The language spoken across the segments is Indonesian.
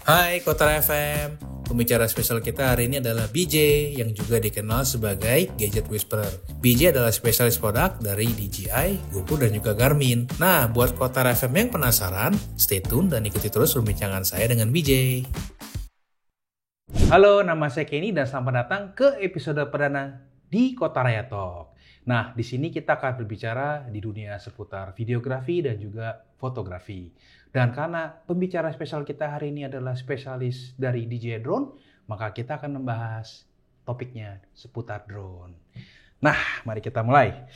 Hai Kotara FM, pembicara spesial kita hari ini adalah BJ yang juga dikenal sebagai Gadget Whisperer. BJ adalah spesialis produk dari DJI, GoPro dan juga Garmin. Nah, buat Kotara FM yang penasaran, stay tune dan ikuti terus perbincangan saya dengan BJ. Halo, nama saya Kenny dan selamat datang ke episode perdana di Kotaraya Talk. Nah, di sini kita akan berbicara di dunia seputar videografi dan juga fotografi. Dan karena pembicara spesial kita hari ini adalah spesialis dari DJI Drone, maka kita akan membahas topiknya seputar drone. Nah, mari kita mulai.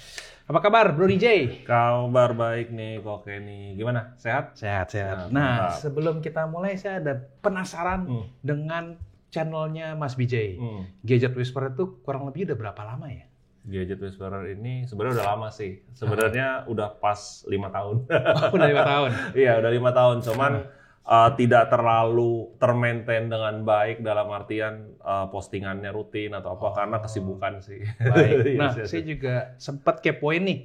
Apa kabar, Bro DJ? Kabar baik nih, kok Kenny. Gimana? Sehat? Sehat. Nah, sebelum kita mulai, saya ada penasaran dengan channelnya Mas BJ. Gadget Whisperer itu kurang lebih udah berapa lama ya? Gadget Whisperer ini sebenarnya udah lama sih. Sebenarnya udah pas 5 tahun. Oh, udah 5 tahun? Iya, udah 5 tahun. Cuman tidak terlalu termaintain dengan baik dalam artian postingannya rutin atau apa, karena kesibukan sih. Baik. Nah, saya juga sempat kepoin nih.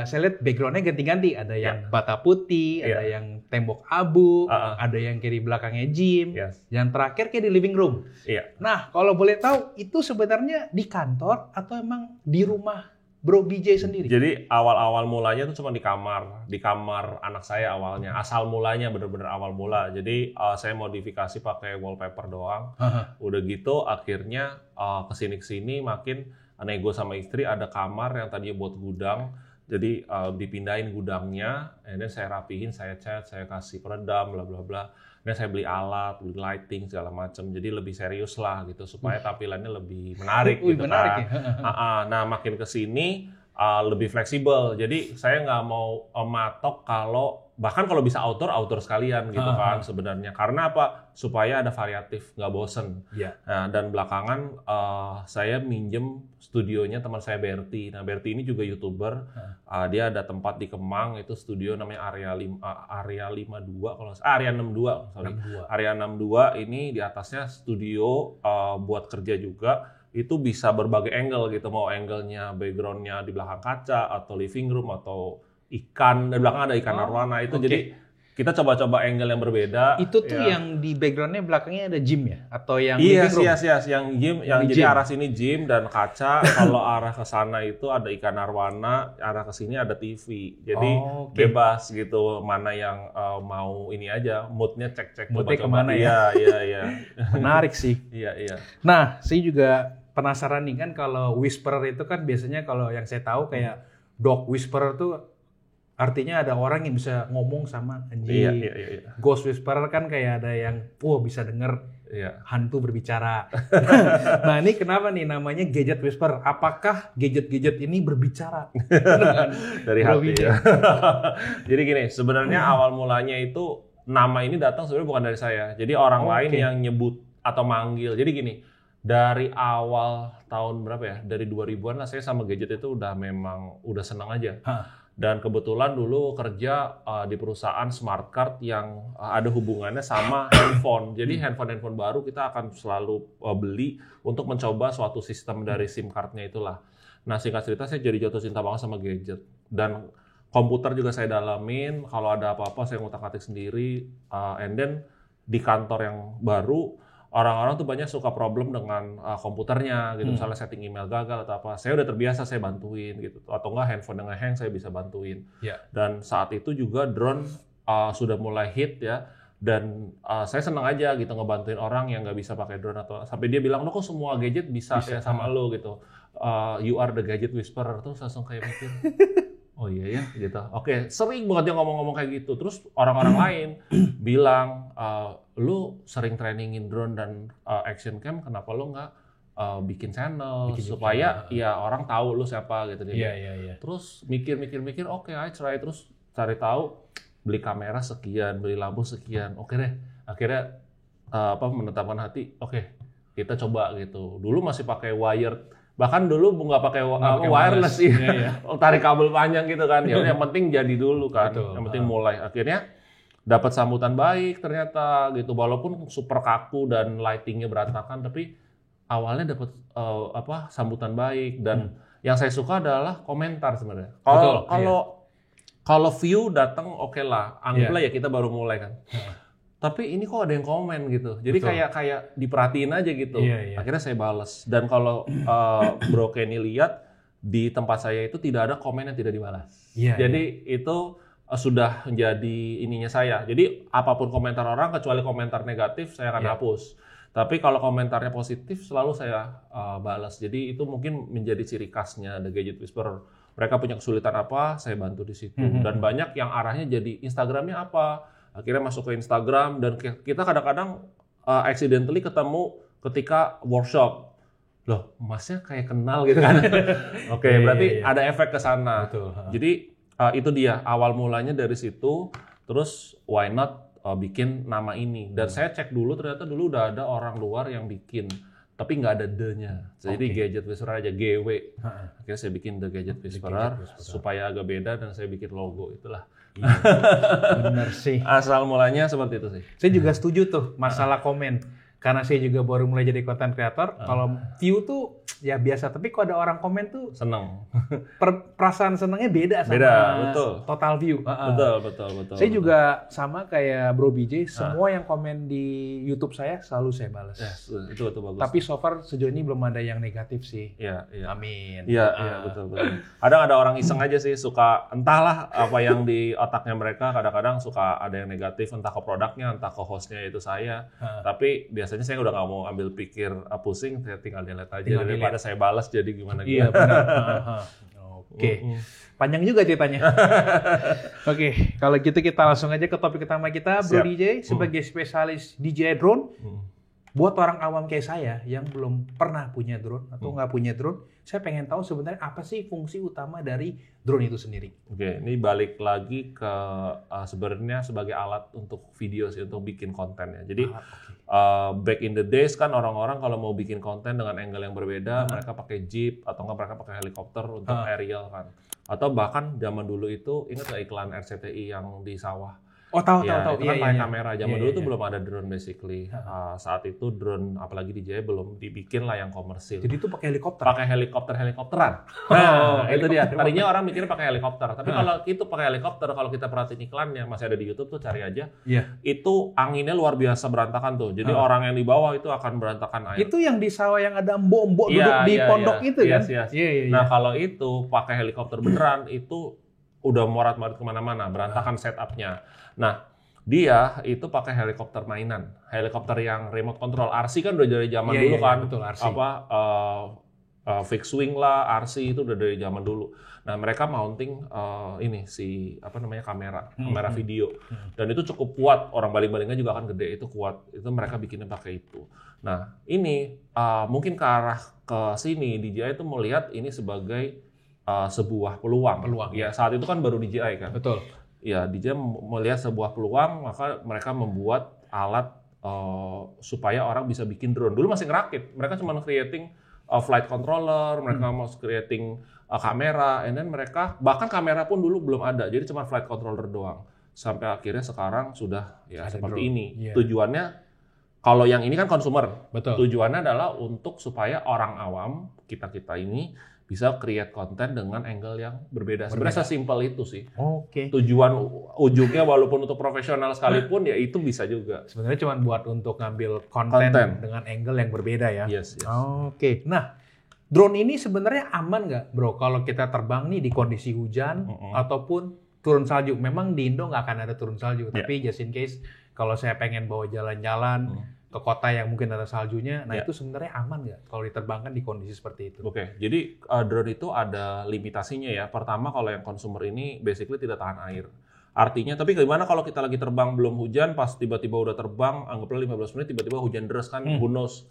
Saya lihat background-nya ganti-ganti. Ada yang bata putih, ada yang tembok abu, ada yang kiri belakangnya gym, yang terakhir kayak di living room. Nah, kalau boleh tahu, itu sebenarnya di kantor atau emang di rumah Bro BJ sendiri? Jadi awal-awal mulanya tuh cuma di kamar anak saya awalnya. Asal mulanya bener-bener awal mula. Jadi saya modifikasi pakai wallpaper doang. Udah gitu akhirnya kesini-kesini makin nego sama istri, ada kamar yang tadinya buat gudang, jadi dipindahin gudangnya, dan saya rapihin, saya cat, saya kasih peredam, bla bla bla, dan saya beli alat, beli lighting segala macam, jadi lebih serius lah gitu supaya tampilannya lebih menarik gitu menarik, kan. Nah makin kesini lebih fleksibel, jadi saya nggak mau matok bahkan kalau bisa outdoor sekalian gitu kan sebenarnya. Karena apa? Supaya ada variatif, nggak bosen. Nah, dan belakangan saya minjem studionya teman saya Berti. Nah, Berti ini juga YouTuber. Dia ada tempat di Kemang, itu studio namanya Area 52 kalau Area 62, sorry. Area 62 ini di atasnya studio buat kerja juga. Itu bisa berbagai angle gitu, mau angle-nya background-nya di belakang kaca atau living room atau ikan, di belakang ada ikan arwana itu. Jadi kita coba-coba angle yang berbeda. Itu tuh yang di background-nya belakangnya ada gym ya? Atau yang living room? Iya, yang gym, jadi arah sini gym dan kaca. Kalau arah ke sana itu ada ikan arwana, arah ke sini ada TV. Jadi bebas gitu, mana yang mau ini aja, moodnya cek moodnya kemana ya? Iya. Menarik sih. Iya. Nah, saya juga penasaran nih kan, kalau whisperer itu kan biasanya kalau yang saya tahu kayak dog whisperer tuh artinya ada orang yang bisa ngomong sama anjing. Iya. Ghost whisperer kan kayak ada yang bisa denger hantu berbicara. Nah, ini kenapa nih namanya gadget whisperer? Apakah gadget-gadget ini berbicara? Dari hati ya. Jadi gini, sebenarnya awal mulanya itu nama ini datang sebenarnya bukan dari saya. Jadi orang lain yang nyebut atau manggil. Jadi gini, dari awal tahun berapa ya? Dari 2000-an lah saya sama gadget itu udah senang aja. Dan kebetulan dulu kerja di perusahaan smart card yang ada hubungannya sama handphone. Jadi handphone baru kita akan selalu beli untuk mencoba suatu sistem dari SIM card-nya itulah. Nah, singkat cerita saya jadi jatuh cinta banget sama gadget. Dan komputer juga saya dalamin, kalau ada apa-apa saya ngutak-ngatik sendiri. And then di kantor yang baru, orang-orang tuh banyak suka problem dengan komputernya gitu, misalnya setting email gagal atau apa. Saya udah terbiasa, saya bantuin gitu. Atau enggak handphone yang nge-hang saya bisa bantuin. Dan saat itu juga drone sudah mulai hit ya. Dan saya seneng aja gitu ngebantuin orang yang nggak bisa pakai drone, atau sampai dia bilang, lo kok semua gadget bisa ya sama lo gitu. You are the gadget whisperer. Terus langsung kayak mikir, oh iya ya gitu. Oke, sering banget dia ngomong-ngomong kayak gitu. Terus orang-orang lain bilang, lu sering trainingin drone dan action cam, kenapa lu nggak bikin channel supaya ya orang tahu lu siapa gitu. Iya. Terus mikir, oke, I try. Terus cari tahu, beli kamera sekian, beli lampu sekian. Oke deh, akhirnya menetapkan hati, oke, kita coba gitu. Dulu masih pakai wired. Bahkan dulu nggak pakai wireless sih, tarik kabel panjang gitu kan. Ya yang penting jadi dulu kan, yang penting mulai. Akhirnya dapat sambutan baik ternyata gitu, walaupun super kaku dan lightingnya berantakan, tapi awalnya dapat sambutan baik. Dan yang saya suka adalah komentar sebenarnya. Kalau view datang oke lah, anggaplah ya kita baru mulai kan. tapi ini kok ada yang komen gitu. Jadi Betul. kayak diperhatiin aja gitu. Iya. Akhirnya saya balas. Dan kalau Bro Kenny lihat di tempat saya itu tidak ada komen yang tidak dibalas. Jadi itu sudah menjadi ininya saya. Jadi apapun komentar orang kecuali komentar negatif saya akan hapus. Tapi kalau komentarnya positif selalu saya balas. Jadi itu mungkin menjadi ciri khasnya The Gadget Whisperer. Mereka punya kesulitan apa, saya bantu di situ. Dan banyak yang arahnya jadi Instagramnya apa. Akhirnya masuk ke Instagram dan kita kadang-kadang accidentally ketemu ketika workshop. Loh, masnya kayak kenal gitu kan. Oke, berarti ada efek ke sana. Betul. Jadi itu dia awal mulanya dari situ. Terus why not bikin nama ini. Dan saya cek dulu ternyata dulu udah ada orang luar yang bikin. Tapi nggak ada D-nya. Jadi Gadget Whisperer aja, GW. Akhirnya saya bikin The Gadget Whisperer supaya agak beda dan saya bikin logo. Itulah. Bener sih. Asal mulanya seperti itu sih. Saya juga setuju tuh masalah komen. Karena saya juga baru mulai jadi content creator. Kalau view tuh ya biasa. Tapi kalau ada orang komen tuh seneng. Perasaan senengnya beda sama betul. total view. Betul. Saya juga sama kayak Bro BJ. Semua yang komen di YouTube saya selalu saya balas. Yes, itu bagus. Tapi so far sejauh ini belum ada yang negatif sih. Iya. Amin. Iya, betul. Kadang ada orang iseng aja sih, suka entahlah apa yang di otaknya mereka. Kadang-kadang suka ada yang negatif, entah ke produknya, entah ke hostnya itu saya. Tapi biasanya saya udah nggak mau ambil pikir pusing, saya tinggal delete aja daripada saya balas jadi gimana. Iya benar. Oke. Panjang juga ceritanya. Oke, kalau gitu kita langsung aja ke topik utama kita, Bro DJ sebagai spesialis DJI drone. Buat orang awam kayak saya yang belum pernah punya drone atau nggak punya drone, saya pengen tahu sebenarnya apa sih fungsi utama dari drone itu sendiri. Oke, ini balik lagi ke sebenarnya sebagai alat untuk video sih, untuk bikin konten ya. Jadi back in the days kan orang-orang kalau mau bikin konten dengan angle yang berbeda, mereka pakai jeep atau nggak mereka pakai helikopter untuk aerial kan. Atau bahkan zaman dulu itu ingat nggak iklan RCTI yang di sawah? Oh tahu. Itu kan pakai kamera. Zaman dulu tuh belum ada drone basically. Saat itu drone apalagi DJI belum dibikin lah yang komersil. Jadi itu pakai helikopter. Pakai helikopteran. Nah, itu dia. Tadinya orang mikir pakai helikopter. Tapi kalau itu pakai helikopter, kalau kita perhatiin iklannya masih ada di YouTube tuh cari aja. Itu anginnya luar biasa berantakan tuh. Jadi orang yang di bawah itu akan berantakan air. Itu yang di sawah yang ada mbok-mbok duduk di pondok itu kan? Iya. Nah kalau itu pakai helikopter beneran itu udah morat-marit kemana-mana, berantakan setupnya. Nah, dia itu pakai helikopter mainan, helikopter yang remote control. RC kan udah dari zaman dulu kan, betul, RC. Fixed wing lah, RC itu udah dari zaman dulu. Nah, mereka mounting kamera video, dan itu cukup kuat. Orang baling-balingnya juga kan gede, itu kuat. Itu mereka bikinnya pakai itu. Nah, ini mungkin ke arah ke sini DJI itu melihat ini sebagai sebuah peluang. Ya, saat itu kan baru DJI kan. Betul. Ya, DJI melihat sebuah peluang, maka mereka membuat alat supaya orang bisa bikin drone. Dulu masih ngerakit, mereka cuma creating flight controller, mereka mau creating kamera, and then mereka bahkan kamera pun dulu belum ada, jadi cuma flight controller doang. Sampai akhirnya sekarang sudah ya seperti drone. Ini. Tujuannya, kalau yang ini kan consumer, tujuannya adalah untuk supaya orang awam kita ini bisa create konten dengan angle yang berbeda. Sebenarnya sesimpel itu sih. Tujuan ujungnya walaupun untuk profesional sekalipun ya itu bisa juga. Sebenarnya cuma buat untuk ngambil konten dengan angle yang berbeda ya. Yes. Nah, drone ini sebenarnya aman nggak, Bro? Kalau kita terbang nih di kondisi hujan ataupun turun salju. Memang di Indo nggak akan ada turun salju, tapi just in case kalau saya pengen bawa jalan-jalan ke kota yang mungkin ada saljunya, nah itu sebenarnya aman nggak kalau diterbangkan di kondisi seperti itu? Jadi drone itu ada limitasinya ya. Pertama, kalau yang consumer ini basically tidak tahan air. Artinya, tapi gimana kalau kita lagi terbang belum hujan, pas tiba-tiba udah terbang, anggaplah 15 menit, tiba-tiba hujan deras kan, who knows.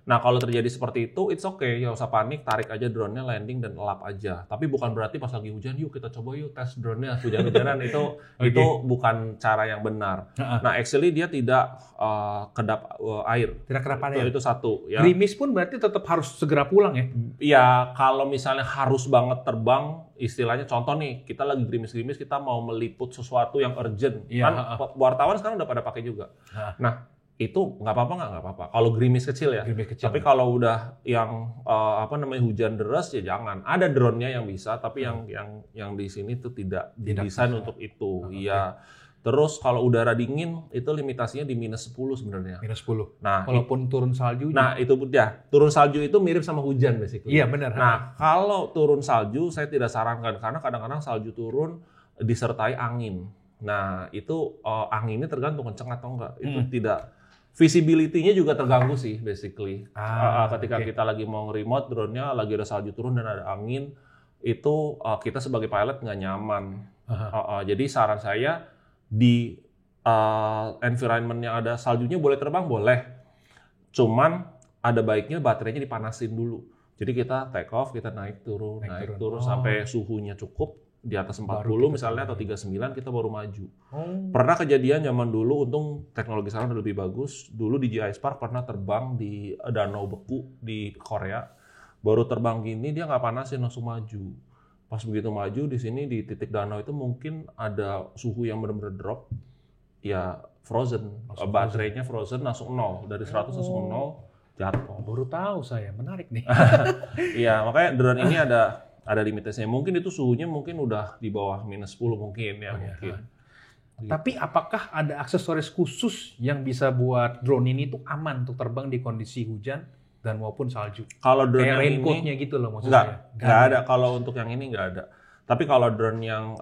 Nah, kalau terjadi seperti itu, it's okay, ya usah panik, tarik aja drone-nya, landing dan elap aja. Tapi bukan berarti pas lagi hujan, yuk kita coba yuk tes drone-nya, hujan-hujanan itu bukan cara yang benar. Nah, actually dia tidak kedap air. Tidak kedap air. Itu satu. Ya. Gerimis pun berarti tetap harus segera pulang ya? Ya, kalau misalnya harus banget terbang, istilahnya contoh nih, kita lagi gerimis-gerimis, kita mau meliput sesuatu yang urgent. Kan wartawan sekarang udah pada pakai juga. Nah, itu nggak apa-apa. Kalau gerimis kecil ya. Tapi kalau udah yang hujan deras ya jangan. Ada drone-nya yang bisa, tapi yang di sini tuh tidak didesain untuk itu. Terus kalau udara dingin itu limitasinya di -10 sebenarnya. -10. Nah, walaupun turun salju. Nah, itu ya. Turun salju itu mirip sama hujan basically. Iya, benar. Nah, kalau turun salju saya tidak sarankan karena kadang-kadang salju turun disertai angin. Nah, itu anginnya tergantung kenceng atau enggak. Itu tidak, visibility-nya juga terganggu sih basically. Ketika kita lagi mau nge-remote drone-nya lagi ada salju turun dan ada angin, itu kita sebagai pilot nggak nyaman. Jadi saran saya di environment yang ada saljunya boleh terbang, boleh. Cuman ada baiknya baterainya dipanasin dulu. Jadi kita take off, kita naik turun sampai suhunya cukup di atas 40 misalnya atau 39 kita baru maju. Pernah kejadian zaman dulu, untung teknologi sekarang udah lebih bagus. Dulu di DJI Spark pernah terbang di danau beku di Korea. Baru terbang gini dia nggak panasin, langsung maju. Pas begitu maju di sini di titik danau itu mungkin ada suhu yang benar-benar drop, ya frozen, baterainya frozen langsung 0, dari 100 langsung 0 jatuh. Baru tahu saya, menarik nih. Iya, makanya drone ini ada limitasinya. Mungkin itu suhunya mungkin udah di bawah -10 mungkin ya. Mungkin. Tapi apakah ada aksesoris khusus yang bisa buat drone ini tuh aman untuk terbang di kondisi hujan dan maupun salju? Kalau drone kayak yang raincoat-nya gitu loh maksudnya. Nggak ada. Kalau untuk yang ini nggak ada. Tapi kalau drone yang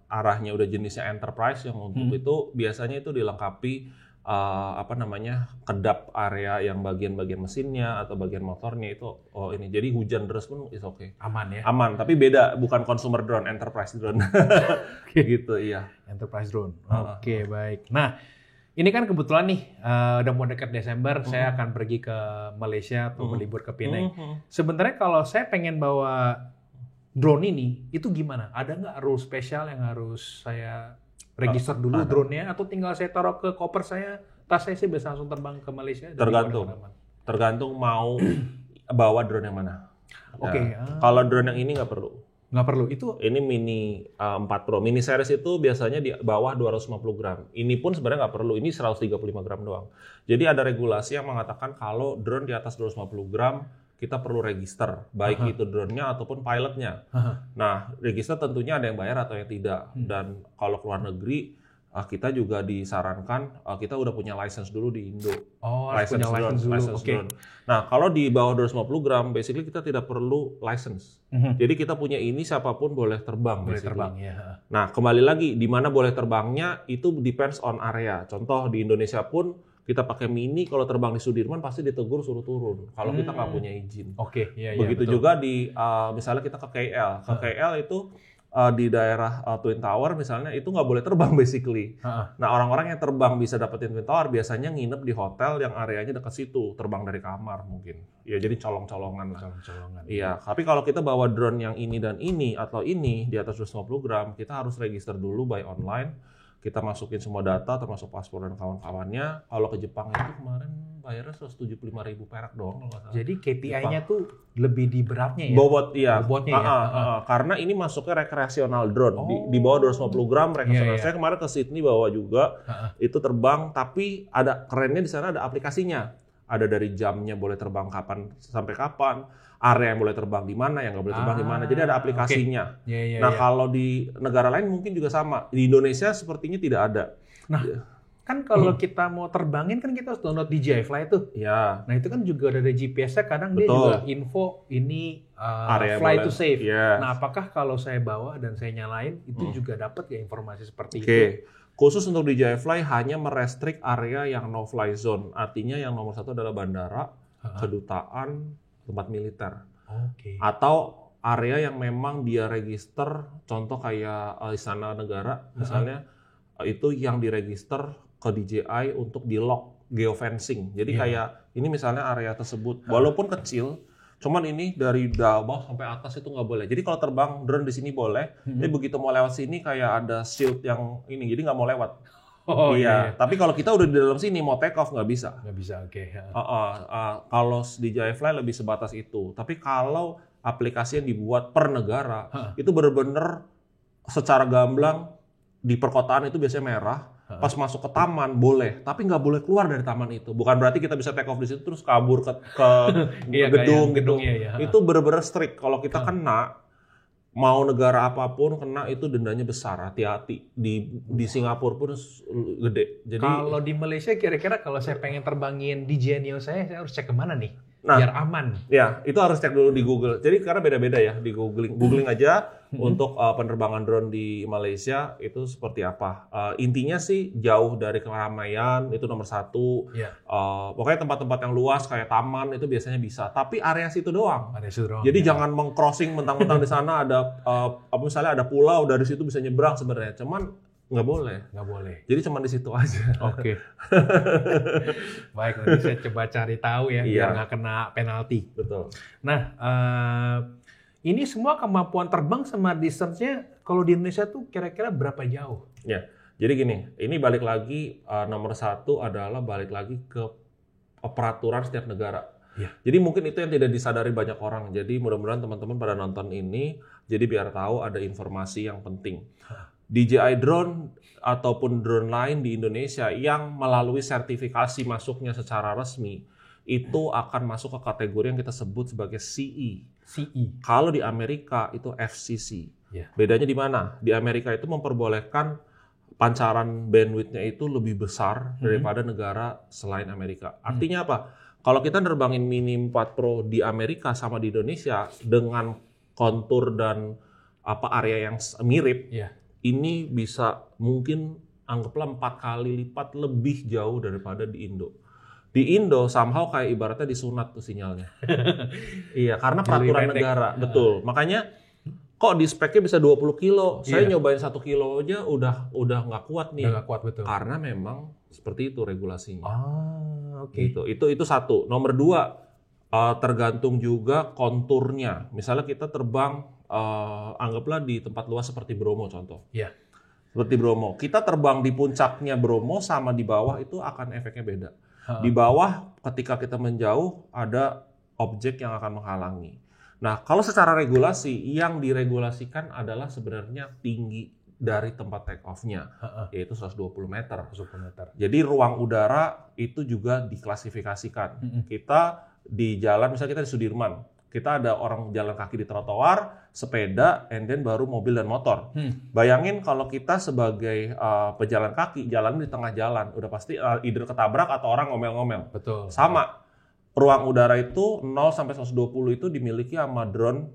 arahnya udah jenisnya enterprise yang untuk itu biasanya itu dilengkapi kedap area yang bagian-bagian mesinnya atau bagian motornya itu ini. Jadi hujan deras pun is okay. Aman ya. Aman, tapi beda, bukan consumer drone, enterprise drone. Gitu, iya. Enterprise drone. Oke, baik. Nah, ini kan kebetulan nih udah mau dekat Desember, saya akan pergi ke Malaysia atau berlibur ke Penang. Sebenarnya kalau saya pengen bawa drone ini, itu gimana? Ada nggak rule spesial yang harus saya register dulu drone-nya, atau tinggal saya taruh ke koper saya, tas saya sih bisa langsung terbang ke Malaysia? Tergantung mau bawa drone yang mana. Oke. Kalau drone yang ini nggak perlu. Nggak perlu. Ini Mini 4 Pro. Mini series itu biasanya di bawah 250 gram. Ini pun sebenarnya nggak perlu. Ini 135 gram doang. Jadi ada regulasi yang mengatakan kalau drone di atas 250 gram, kita perlu register. Baik itu drone-nya ataupun pilotnya. Nah, register tentunya ada yang bayar atau yang tidak. Dan kalau keluar negeri, kita juga disarankan, kita udah punya license dulu di Indo. License drone. Nah, kalau di bawah 250 gram, basically kita tidak perlu license. Jadi kita punya ini, siapapun boleh terbang. Boleh terbang, ya. Nah, kembali lagi, di mana boleh terbangnya, itu depends on area. Contoh, di Indonesia pun, kita pakai Mini, kalau terbang di Sudirman pasti ditegur suruh turun. Kalau kita nggak punya izin. Begitu juga di, misalnya kita ke KL. Ke KL itu, di daerah Twin Tower misalnya itu nggak boleh terbang basically. Nah, orang-orang yang terbang bisa dapetin Twin Tower biasanya nginep di hotel yang areanya dekat situ, terbang dari kamar mungkin. Ya jadi colong-colongan lah. Iya, tapi kalau kita bawa drone yang ini dan ini atau ini di atas 250 gram, kita harus register dulu by online. Kita masukin semua data termasuk paspor dan kawan-kawannya. Kalau ke Jepang itu kemarin bayarnya 175.000 perak doang. Jadi KPI-nya tuh lebih di beratnya ya? Bobotnya ya. Karena ini masuknya rekreasional drone. Di bawah 250 gram rekreasional. Saya kemarin ke Sydney bawa juga. Itu terbang, tapi ada kerennya di sana ada aplikasinya. Ada dari jamnya boleh terbang kapan sampai kapan. Area yang boleh terbang di mana, yang nggak boleh terbang di mana. Jadi ada aplikasinya. Kalau di negara lain mungkin juga sama. Di Indonesia sepertinya tidak ada. Nah, kan kalau kita mau terbangin kan kita harus download DJI Fly tuh. Nah itu kan juga ada GPS-nya. Kadang dia juga info ini fly to safe. Nah apakah kalau saya bawa dan saya nyalain itu juga dapat ya informasi seperti itu? Khusus untuk DJI Fly hanya merestrik area yang no fly zone. Artinya yang nomor 1 adalah bandara, kedutaan, tempat militer, atau area yang memang dia register, contoh kayak istana negara misalnya, itu yang diregister ke DJI untuk di lock geofencing. Jadi kayak ini misalnya area tersebut, walaupun kecil, cuman ini dari bawah sampai atas itu nggak boleh. Jadi kalau terbang drone di sini boleh, tapi begitu mau lewat sini kayak ada shield yang ini, jadi nggak mau lewat. Tapi kalau kita udah di dalam sini mau take off nggak bisa. Nggak bisa, Kalau DJI Fly lebih sebatas itu. Tapi kalau aplikasi yang dibuat per negara, itu benar-benar secara gamblang di perkotaan itu biasanya merah. Pas masuk ke taman boleh, tapi nggak boleh keluar dari taman itu. Bukan berarti kita bisa take off di situ terus kabur ke gedung gitu. Itu benar-benar strict. Kalau kita kena, mau negara apapun kena itu dendanya besar, hati-hati. Di Singapura pun gede. Jadi kalau di Malaysia kira-kira kalau saya pengen terbangin di Genio saya harus cek kemana nih? Nah, biar aman. Ya, itu harus cek dulu di Google. Jadi karena beda-beda ya di googling aja untuk penerbangan drone di Malaysia itu seperti apa. Intinya sih jauh dari keramaian itu nomor 1. Yeah. Pokoknya tempat-tempat yang luas kayak taman itu biasanya bisa. Tapi area situ doang. Area situ doang. Jadi jangan meng-crossing mentang-mentang di sana ada misalnya ada pulau dari situ bisa nyebrang sebenarnya. Cuman nggak boleh. Jadi cuma di situ aja. Oke. Baik, nanti saya coba cari tahu ya, biar nggak kena penalti. Betul. Nah, ini semua kemampuan terbang sama distance-nya kalau di Indonesia tuh kira-kira berapa jauh? Ya, jadi gini, ini balik lagi nomor 1 adalah balik lagi ke peraturan setiap negara. Ya. Jadi mungkin itu yang tidak disadari banyak orang. Jadi mudah-mudahan teman-teman pada nonton ini, jadi biar tahu ada informasi yang penting. DJI drone ataupun drone lain di Indonesia yang melalui sertifikasi masuknya secara resmi itu akan masuk ke kategori yang kita sebut sebagai CE. Kalau di Amerika itu FCC. Yeah. Bedanya di mana? Di Amerika itu memperbolehkan pancaran bandwidth-nya itu lebih besar daripada negara selain Amerika. Artinya apa? Kalau kita nerbangin Mini 4 Pro di Amerika sama di Indonesia dengan kontur dan area yang mirip. Yeah. Ini bisa mungkin anggaplah 4 kali lipat lebih jauh daripada di Indo. Di Indo somehow kayak ibaratnya disunat tuh sinyalnya. Iya, karena peraturan negara. Betul. Makanya kok di speknya bisa 20 kilo. Saya nyobain 1 kilo aja udah nggak kuat nih. Udah nggak kuat, betul. Karena memang seperti itu regulasinya. Oke. Itu 1. Nomor 2, tergantung juga konturnya. Misalnya kita terbang anggaplah di tempat luas seperti Bromo contoh. Iya. Seperti Bromo. Kita terbang di puncaknya Bromo sama di bawah itu akan efeknya beda. Di bawah ketika kita menjauh ada objek yang akan menghalangi. Nah, kalau secara regulasi yang diregulasikan adalah sebenarnya tinggi dari tempat take off-nya, yaitu 120 meter. Jadi ruang udara itu juga diklasifikasikan. Kita di jalan, misalnya kita di Sudirman, kita ada orang jalan kaki di trotoar, sepeda, and then baru mobil dan motor. Bayangin kalau kita sebagai pejalan kaki, jalan di tengah jalan, udah pasti either ketabrak atau orang ngomel-ngomel. Betul. Sama, ruang udara itu 0 sampai 120 itu dimiliki sama drone.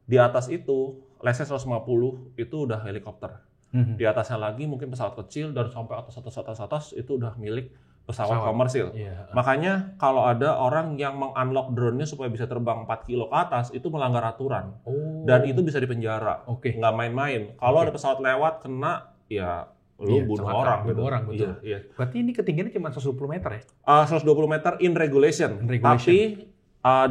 Di atas itu, let's say 150 itu udah helikopter. Di atasnya lagi mungkin pesawat kecil, dan sampai atas itu udah milik pesawat komersil. Makanya kalau ada orang yang mengunlock drone-nya supaya bisa terbang 4 kilo ke atas, itu melanggar aturan. Dan itu bisa dipenjara. Nggak main-main. Kalau ada pesawat lewat, kena, ya lu bunuh orang. Bunuh orang, betul. Iya. Berarti ini ketinggiannya cuma 120 meter ya? 120 meter in regulation. Tapi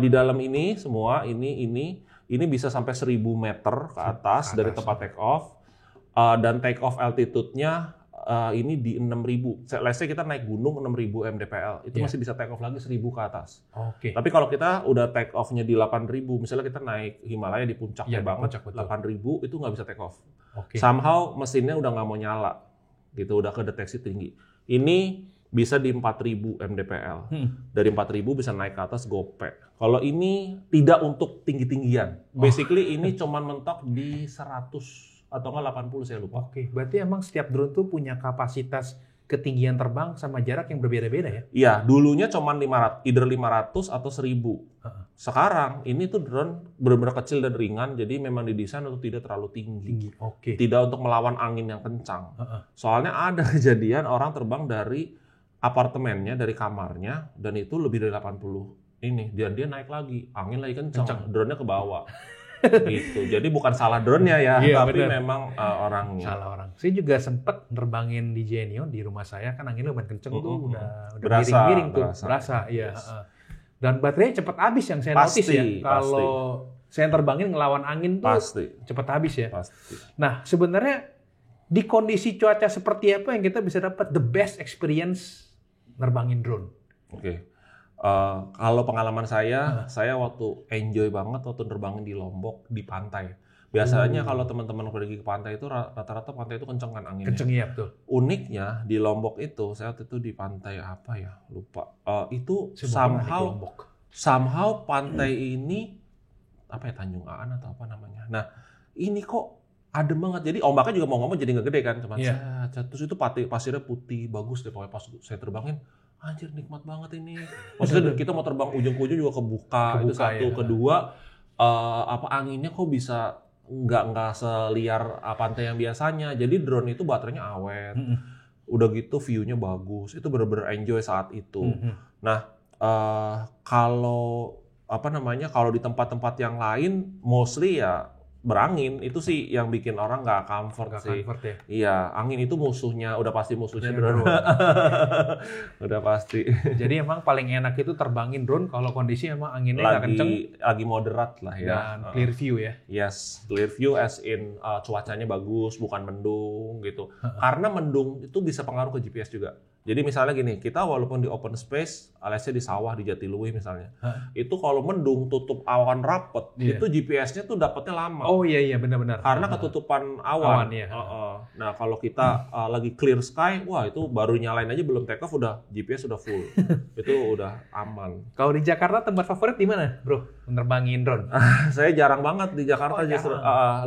di dalam ini semua, ini bisa sampai 1000 meter ke atas dari tempat take off. Dan take off altitude-nya ini di 6.000. Let's say kita naik gunung 6.000 mdpl, itu masih bisa take off lagi 1.000 ke atas. Tapi kalau kita udah take off-nya di 8.000, misalnya kita naik Himalaya di puncaknya banget, 8.000 itu nggak bisa take off. Somehow mesinnya udah nggak mau nyala, gitu, udah kedeteksi tinggi. Ini bisa di 4.000 mdpl. Dari 4.000 bisa naik ke atas gope. Kalau ini tidak untuk tinggi-tinggian. Basically ini cuman mentok di 100 atau enggak 80, saya lupa. Berarti emang setiap drone tuh punya kapasitas ketinggian terbang sama jarak yang berbeda-beda ya? Iya, dulunya cuma 500, either 500 atau 1000. Sekarang ini tuh drone benar-benar kecil dan ringan, jadi memang didesain untuk tidak terlalu tinggi. Tidak untuk melawan angin yang kencang. Soalnya ada kejadian orang terbang dari apartemennya, dari kamarnya, dan itu lebih dari 80 ini. Dia naik lagi, angin lagi kencang. Drone-nya ke bawah. Gitu. Jadi bukan salah drone-nya ya, tapi bener. Memang orangnya. Salah orang. Saya juga sempat nerbangin di Genio di rumah saya, kan anginnya lumayan kenceng tuh, udah miring-miring tuh, berasa. Iya. Dan baterainya cepat habis yang saya notice ya. Kalau saya terbangin ngelawan angin tuh cepat habis ya. Nah, sebenarnya di kondisi cuaca seperti apa yang kita bisa dapat the best experience nerbangin drone? Kalau pengalaman saya waktu enjoy banget waktu nerbangin di Lombok di pantai. Biasanya kalau teman-teman pergi ke pantai itu rata-rata pantai itu kenceng kan anginnya. Kenceng, iya betul. Uniknya di Lombok itu, saya waktu itu di pantai apa ya, lupa. Itu somehow pantai ini apa ya, Tanjung Aan atau apa namanya. Nah, ini kok adem banget. Jadi ombaknya juga mau ngomong jadi nggak gede kan, cuman terus itu pasirnya putih, bagus deh pokoknya. Pas saya terbangin, anjir nikmat banget ini. Maksudnya kita mau terbang ujung ke ujung juga kebuka itu satu. Ya. Kedua, anginnya kok bisa nggak seliar pantai yang biasanya. Jadi drone itu baterainya awet. Udah gitu view-nya bagus. Itu bener-bener enjoy saat itu. Nah, kalau kalau di tempat-tempat yang lain mostly ya berangin, itu sih yang bikin orang nggak comfort sih. Ya? Iya, angin itu musuhnya, udah pasti musuhnya drone. Udah pasti. Jadi emang paling enak itu terbangin drone kalau kondisi emang anginnya nggak kenceng. Lagi moderat lah ya. Dan clear view ya. Yes, clear view as in cuacanya bagus, bukan mendung gitu. Karena mendung itu bisa pengaruh ke GPS juga. Jadi misalnya gini, kita walaupun di open space, aliasnya di sawah, di Jatiluwih misalnya, itu kalau mendung tutup awan rapet, itu GPS-nya tuh dapatnya lama. Oh iya benar-benar. Karena ketutupan awan. Nah kalau kita lagi clear sky, wah itu baru nyalain aja belum take off udah GPS udah full, itu udah aman. Kalau di Jakarta tempat favorit di mana, bro? Menerbangin drone? Saya jarang banget di Jakarta, justru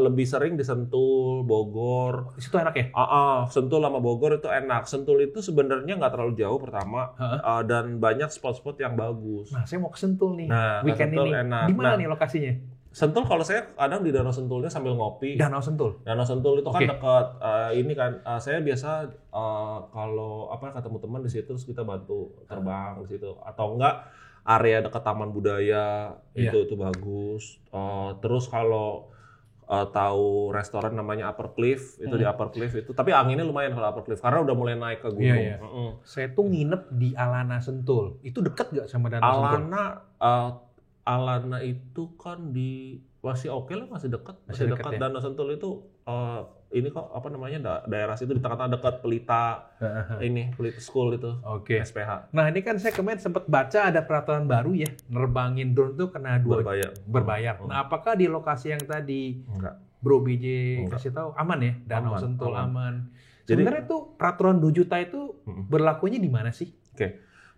lebih sering di Sentul, Bogor. Itu enak ya? Sentul sama Bogor itu enak. Sentul itu sebenarnya nggak terlalu jauh pertama, dan banyak spot-spot yang bagus. Nah, saya mau ke Sentul nih, weekend ini. Di mana nih lokasinya? Sentul kalau saya kadang di Danau Sentulnya sambil ngopi. Danau Sentul Itu kan dekat ini kan. Saya biasa kalau ketemu teman di situ terus kita bantu terbang di situ. Atau enggak area dekat Taman Budaya itu bagus. Terus kalau tahu restoran namanya Upper Cliff, itu di Upper Cliff itu, tapi anginnya lumayan kalau Upper Cliff karena udah mulai naik ke gunung. Saya tuh nginep di Alana Sentul, itu dekat gak sama Danau Sentul? Alana itu kan masih oke lah, masih dekat ya? Danau Sentul itu ini kok daerah situ di tengah-tengah dekat Pelita Pelita School itu, SPH. Nah ini kan saya kemarin sempat baca ada peraturan baru ya, nerbangin drone tuh kena berbayar. Nah apakah di lokasi yang tadi Bro BJ kasih tahu aman ya, Danau Sentul aman? Sebenarnya tuh peraturan 2 juta itu berlakunya di mana sih?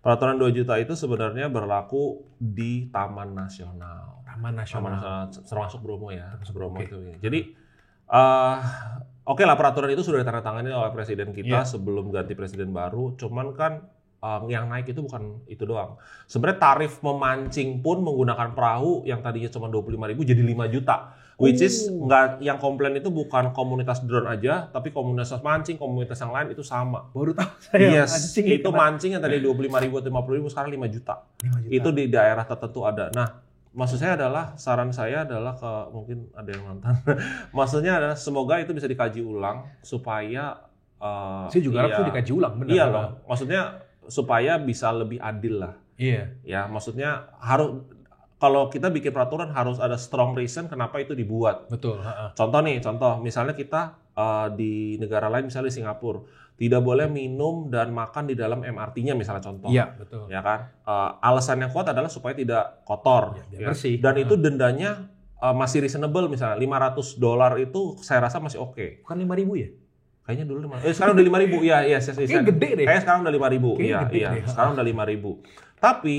Peraturan 2 juta itu sebenarnya berlaku di Taman Nasional. Termasuk Bromo ya. Bromo itu. Jadi lah peraturan itu sudah ditandatangani oleh presiden kita sebelum ganti presiden baru. Cuman kan yang naik itu bukan itu doang. Sebenarnya tarif memancing pun menggunakan perahu yang tadinya cuma 25.000 jadi 5 juta. Which is yang komplain itu bukan komunitas drone aja, tapi komunitas mancing, komunitas yang lain itu sama. Baru tahu saya. Mancing itu mancing yang tadi 25.000 atau 50.000 sekarang 5 juta. Itu di daerah tertentu ada. Nah, maksud saya adalah, saran saya adalah mungkin ada yang nonton. Maksudnya adalah semoga itu bisa dikaji ulang supaya saya juga harap itu dikaji ulang, benar. Iya loh. Maksudnya supaya bisa lebih adil lah. Iya. Ya, maksudnya kalau kita bikin peraturan harus ada strong reason kenapa itu dibuat. Betul. Contoh, misalnya kita di negara lain, misalnya di Singapura, tidak boleh minum dan makan di dalam MRT-nya misalnya contoh. Iya, betul. Ya kan? Alasan yang kuat adalah supaya tidak kotor. Bersih. Dan itu dendanya masih reasonable, misalnya $500 itu saya rasa masih oke. Bukan 5.000 ya? Kayaknya dulu sekarang udah 5.000. Iya. Kayaknya gede deh. Kayaknya sekarang udah 5.000. Iya. Sekarang udah 5.000. Tapi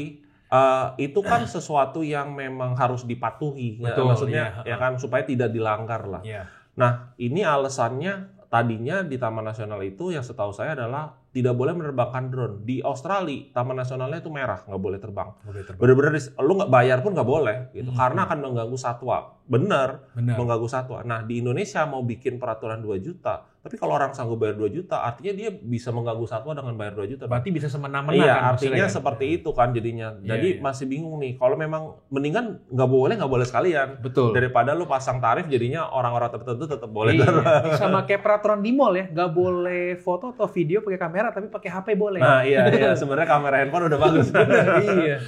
itu kan sesuatu yang memang harus dipatuhi. Betul, maksudnya ya kan supaya tidak dilanggar lah. Iya. Nah, ini alasannya tadinya di Taman Nasional itu yang setahu saya adalah tidak boleh menerbangkan drone. Di Australia, Taman Nasionalnya itu merah, nggak boleh terbang. Bener-bener lu nggak bayar pun nggak boleh gitu, karena akan mengganggu satwa. Benar. Mengganggu satwa. Nah, di Indonesia mau bikin peraturan 2 juta, tapi kalau orang sanggup bayar 2 juta, artinya dia bisa mengganggu satwa dengan bayar 2 juta. Berarti bisa semena-mena kan? Iya, artinya kan? Seperti itu kan jadinya. Jadi masih bingung nih, kalau memang mendingan nggak boleh sekalian. Betul. Daripada lu pasang tarif jadinya orang-orang tertentu tetap boleh. Sama kayak peraturan di mall ya, nggak boleh foto atau video pakai kamera, tapi pakai HP boleh. Nah iya. Sebenarnya kamera handphone udah bagus. Iya.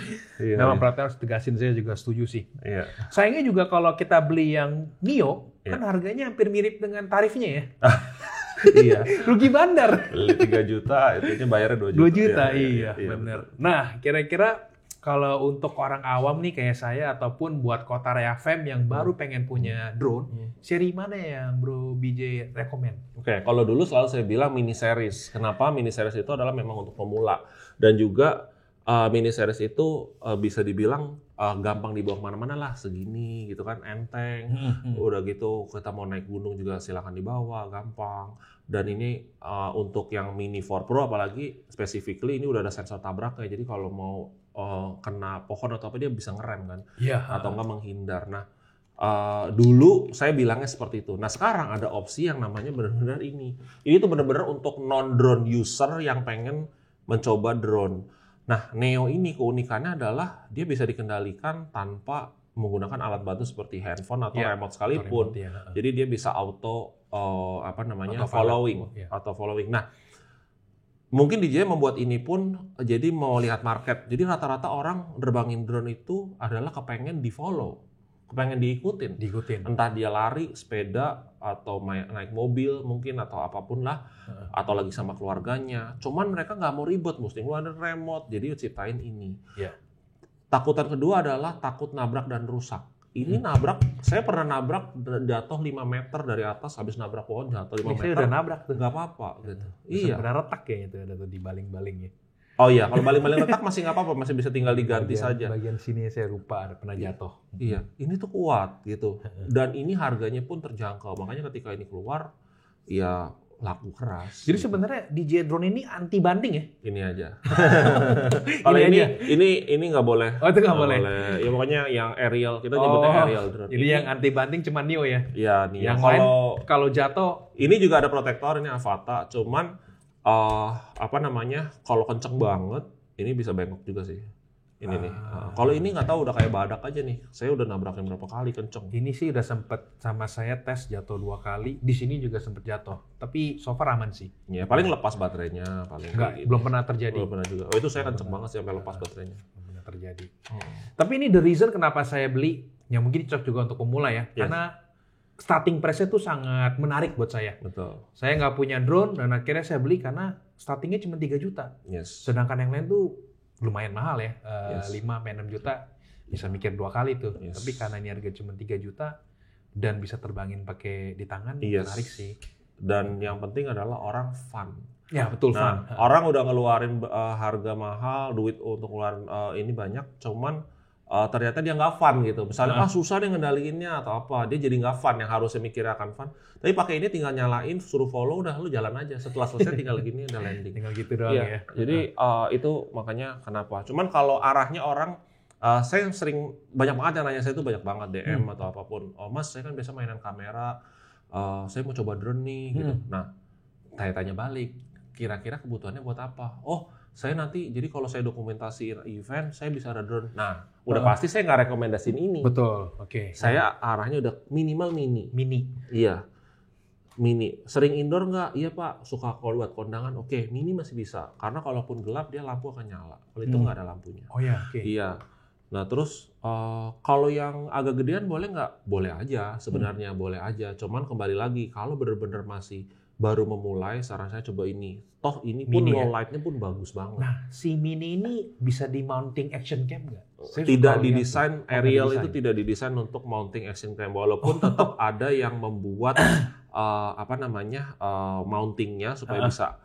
Memang peraturan harus tegasin, saya juga setuju sih. Iya. Sayangnya juga kalau kita beli yang Nio, kan harganya hampir mirip dengan tarifnya ya. Iya. Rugi bandar. Beli 3 juta, itu bayarnya 2 juta. 2 juta, iya benar. Nah, kira-kira kalau untuk orang awam nih kayak saya ataupun buat Kota Raya Fam yang baru pengen punya drone, seri mana yang Bro BJ rekomend? Oke, kalau dulu selalu saya bilang mini series. Kenapa mini series itu adalah memang untuk pemula dan juga mini series itu bisa dibilang gampang dibawa kemana-mana lah, segini gitu kan, enteng. Udah gitu kita mau naik gunung juga silakan dibawa, gampang. Dan ini untuk yang Mini 4 Pro apalagi specifically ini udah ada sensor tabraknya, jadi kalau mau kena pohon atau apa dia bisa ngerem kan, atau enggak menghindar. Nah dulu saya bilangnya seperti itu. Nah sekarang ada opsi yang namanya benar-benar ini tuh benar-benar untuk non-drone user yang pengen mencoba drone. Nah, Neo ini keunikannya adalah dia bisa dikendalikan tanpa menggunakan alat bantu seperti handphone atau remote sekalipun. Jadi dia bisa auto following. Nah, mungkin DJI membuat ini pun jadi mau lihat market. Jadi rata-rata orang nerbangin drone itu adalah kepengen di-follow, kepengen diikutin. Entah dia lari, sepeda, atau naik mobil mungkin, atau apapun lah, atau lagi sama keluarganya. Cuman mereka nggak mau ribet, mesti ngeluarin remote, jadi ciptain ini. Takutan kedua adalah takut nabrak dan rusak. Ini nabrak, saya pernah nabrak jatuh 5 meter dari atas, habis nabrak pohon jatuh 5 meter. Saya udah nabrak tuh. Nggak apa-apa gitu. Pernah retak kayaknya tuh, ada tuh di baling-balingnya. Oh iya, kalau baling-baling retak masih nggak apa-apa, masih bisa tinggal diganti saja. Bagian sini saya lupa ada pernah jatuh. Iya, ini tuh kuat gitu. Dan ini harganya pun terjangkau. Makanya ketika ini keluar, ya laku keras. Jadi sebenarnya DJI drone ini anti banting ya? Ini aja. Kalau ini nggak boleh. Oh itu nggak boleh. Ya pokoknya yang aerial, kita nyebutnya aerial drone. Jadi yang anti banting cuma Neo ya? Iya, Neo. Yang kalau jatuh, ini juga ada protektor, ini Avata. Cuman kalau kenceng banget ini bisa bengkok juga sih ini nih. Kalau ini nggak tahu udah kayak badak aja nih, saya udah nabrakin berapa kali kenceng. Ini sih udah sempet sama saya tes jatuh 2 kali, di sini juga sempet jatuh, tapi so far aman sih. Ya paling lepas baterainya paling. Belum pernah terjadi. Belum pernah juga. Oh itu saya kenceng banget sih sampai lepas baterainya. Belum pernah terjadi. Tapi ini the reason kenapa saya beli, yang mungkin cocok juga untuk pemula ya, karena starting price-nya tuh sangat menarik buat saya. Betul. Saya nggak punya drone dan akhirnya saya beli karena startingnya cuma 3 juta. Sedangkan yang lain tuh lumayan mahal ya, 5-6 juta bisa mikir 2 kali tuh. Tapi karena ini harga cuma 3 juta dan bisa terbangin pakai di tangan, menarik sih. Dan yang penting adalah orang fun. Ya betul, fun. Orang udah ngeluarin harga mahal, duit untuk ngeluarin ini banyak, cuman ternyata dia nggak fun gitu. Misalnya susah deh ngendaliinnya atau apa, dia jadi nggak fun yang harusnya mikirnya akan fun. Tapi pakai ini tinggal nyalain, suruh follow, udah lu jalan aja. Setelah selesai tinggal gini udah landing. Tinggal gitu doang ya. Jadi itu makanya kenapa. Cuman kalau arahnya orang, saya sering banyak banget yang nanya saya tuh banyak banget DM atau apapun. Oh Mas, saya kan biasa mainan kamera, saya mau coba drone nih gitu. Nah, tanya-tanya balik, kira-kira kebutuhannya buat apa? Oh, saya nanti, jadi kalau saya dokumentasiin event, saya bisa ada drone. Nah, udah pasti saya nggak rekomendasiin ini. Betul, oke. Saya arahnya udah minimal mini. Iya, mini. Sering indoor nggak? Iya Pak, suka kalau buat kondangan, oke. Mini masih bisa, karena kalaupun gelap, dia lampu akan nyala. Kalau itu nggak ada lampunya. Oh ya, oke. Iya. Nah terus, kalau yang agak gedean boleh nggak? Boleh aja, sebenarnya boleh aja. Cuman kembali lagi, kalau benar-benar masih baru memulai, saran saya coba ini. Toh ini pun low light-nya pun bagus banget. Nah, si mini ini bisa di mounting action cam nggak? Tidak didesain, aerial itu tidak didesain untuk mounting action cam. Walaupun tetap ada yang membuat mountingnya supaya bisa.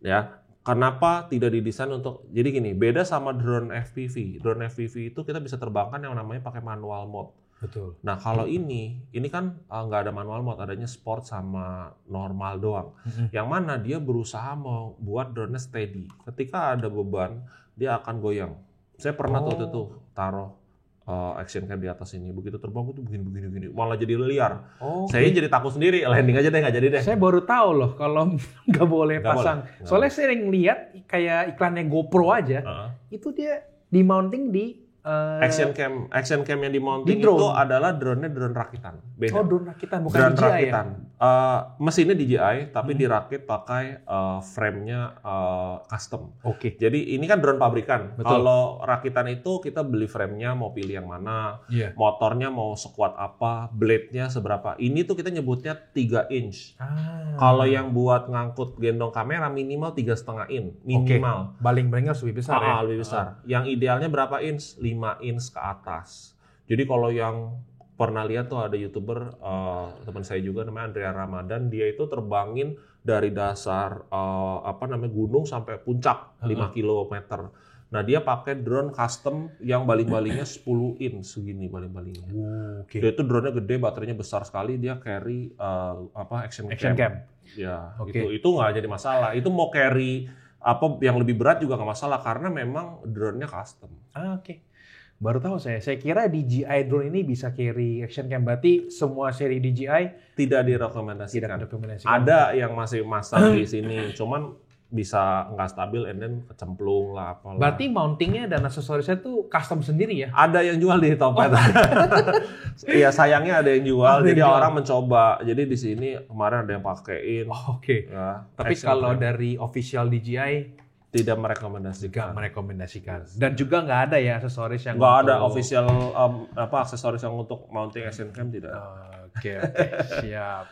Ya, kenapa tidak didesain untuk? Jadi gini, beda sama drone FPV. Drone FPV itu kita bisa terbangkan yang namanya pakai manual mode. Betul. Nah kalau ini kan nggak ada manual mode, adanya sport sama normal doang. Yang mana dia berusaha mau buat drone-nya steady. Ketika ada beban, dia akan goyang. Saya pernah waktu itu taruh action cam di atas ini, begitu terbang itu begini, malah jadi liar. Saya jadi takut sendiri, landing aja deh, nggak jadi deh. Saya baru tahu loh kalau nggak boleh pasang. Soalnya sering lihat kayak iklannya GoPro aja, itu dia di mounting di action cam yang di-mounting itu adalah drone rakitan. Beda. Oh, drone rakitan, bukan drone DJI rakitan. Mesinnya DJI, tapi dirakit pakai frame-nya custom. Oke. Jadi ini kan drone pabrikan. Kalau rakitan itu kita beli frame-nya mau pilih yang mana, motornya mau sekuat apa, blade-nya seberapa. Ini tuh kita nyebutnya 3 inch. Kalau yang buat ngangkut gendong kamera minimal 3,5 inch. Minimal. Baling-balingnya lebih besar ya? Lebih besar. Yang idealnya berapa inch? 5 inch ke atas. Jadi kalau yang pernah lihat tuh ada YouTuber teman saya juga namanya Andrea Ramadan, dia itu terbangin dari dasar gunung sampai puncak 5 kilometer. Nah, dia pakai drone custom yang baling-balingnya 10 inch segini baling-balingnya. Okay. Dia itu drone-nya gede, baterainya besar sekali, dia carry action cam. Ya, itu nggak jadi masalah. Itu mau carry yang lebih berat juga nggak masalah karena memang drone-nya custom. Oke. Baru tahu saya. Saya kira DJI drone ini bisa carry action cam. Berarti semua seri DJI tidak direkomendasikan. Direkomendasikan. Ada yang masih masang di sini, cuman bisa nggak stabil, and then kecemplung lah apalah. Berarti mountingnya dan aksesorisnya tuh custom sendiri ya? Ada yang jual di Topet. Iya, sayangnya ada yang jual. Jadi orang mencoba. Jadi di sini kemarin ada yang pakein. Oke. Ya, tapi kalau dari official DJI tidak merekomendasikan. Yes. Dan juga nggak ada ya aksesoris yang nggak ada official aksesoris yang untuk mounting action cam, tidak. Oke, siap.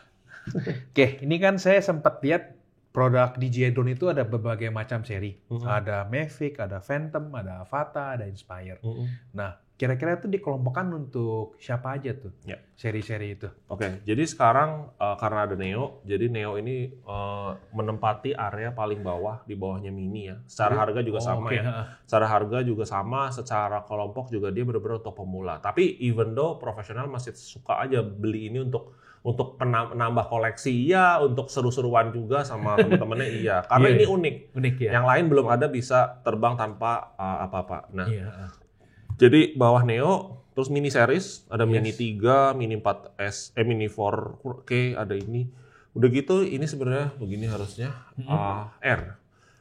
Oke, ini kan saya sempat lihat produk DJI drone itu ada berbagai macam seri. Ada Mavic, ada Phantom, ada Avata, ada Inspire. Nah, kira-kira itu dikelompokkan untuk siapa aja tuh seri-seri itu? Oke, jadi sekarang karena ada Neo, jadi Neo ini menempati area paling bawah, di bawahnya Mini ya. Secara harga juga sama ya. Secara harga juga sama, secara kelompok juga dia benar-benar untuk pemula. Tapi even though profesional masih suka aja beli ini untuk penambah koleksi, iya, untuk seru-seruan juga sama teman-temannya, iya. Karena ini unik ya. Yang lain belum ada bisa terbang tanpa apa-apa. Nah, jadi bawah Neo, terus mini series, ada Mini 3, Mini 4S, Mini 4K, ada ini. Udah gitu, ini sebenarnya begini harusnya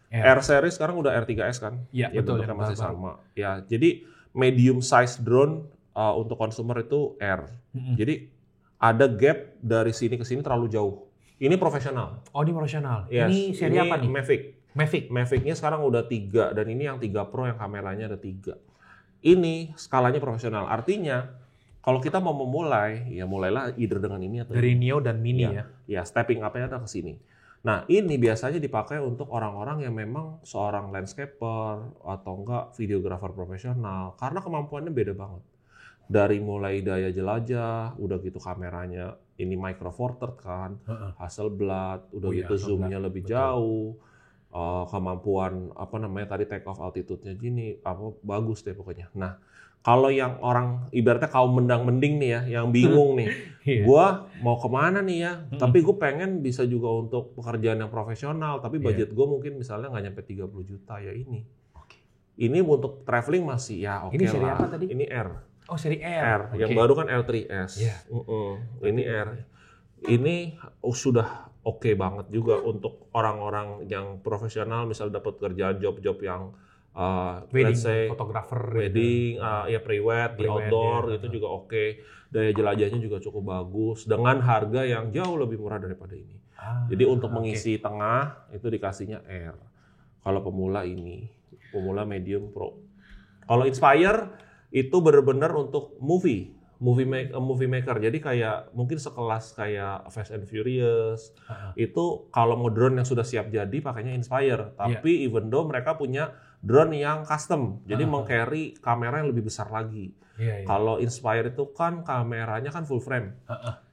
R series sekarang udah R3S kan? Iya, betul. Bentuknya masih sama. Ya, jadi medium size drone untuk consumer itu R. Jadi ada gap dari sini ke sini terlalu jauh. Ini profesional. Oh, ini profesional. Yes. Ini seri apa nih? Mavic-nya sekarang udah 3 dan ini yang 3 Pro yang kameranya ada 3. Ini skalanya profesional. Artinya kalau kita mau memulai, ya mulailah either dengan ini atau dari Neo dan Mini ya. Ya, stepping up-nya ada ke sini. Nah, ini biasanya dipakai untuk orang-orang yang memang seorang landscaper atau enggak videographer profesional karena kemampuannya beda banget. Dari mulai daya jelajah, udah gitu kameranya ini micro four third kan, Hasselblad, udah gitu zoomnya lebih jauh, kemampuan tadi take off altitude-nya gini, bagus deh pokoknya. Nah, kalau yang orang ibaratnya kaum mendang-mending nih ya, yang bingung nih, gua mau kemana nih ya, tapi gue pengen bisa juga untuk pekerjaan yang profesional, tapi budget gue mungkin misalnya nggak nyampe 30 juta ya ini. Ini untuk traveling masih ya oke lah. Ini seri apa tadi? Ini R. Oh, seri R. Yang baru kan L3S. Ini R. Ini sudah oke banget juga untuk orang-orang yang profesional, misal dapat kerjaan job-job yang wedding, let's say fotografer, wedding, pre-wed, di outdoor itu juga oke. Daya jelajahnya juga cukup bagus dengan harga yang jauh lebih murah daripada ini. Jadi untuk mengisi tengah itu dikasihnya R. Kalau pemula ini, pemula medium pro. Kalau Inspire itu benar-benar untuk movie maker. Jadi kayak mungkin sekelas kayak Fast and Furious. Itu kalau mau drone yang sudah siap jadi pakainya Inspire. Tapi even though mereka punya drone yang custom. Jadi meng-carry kamera yang lebih besar lagi. Kalau Inspire itu kan kameranya kan full frame.